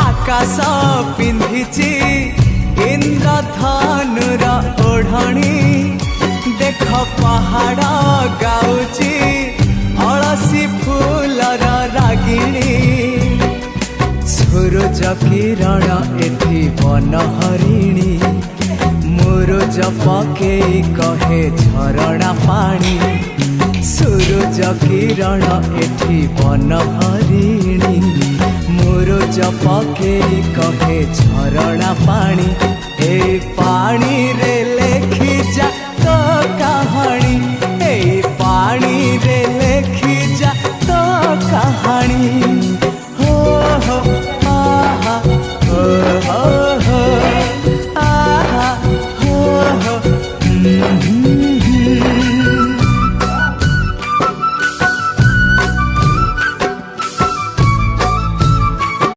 आकाश पिंधिची इंद्रधनुर ओढ़णी देख पहाड़ गाउची अलसी फूलर रागिणी सूरज किरण एठी वन हरिणी मुरुज पकेई कहे झरणा पानी सूरज किरण एठी वन हरिणी मुरुज पकेई कहे झरणा पानी ए पानी रे लेखी जा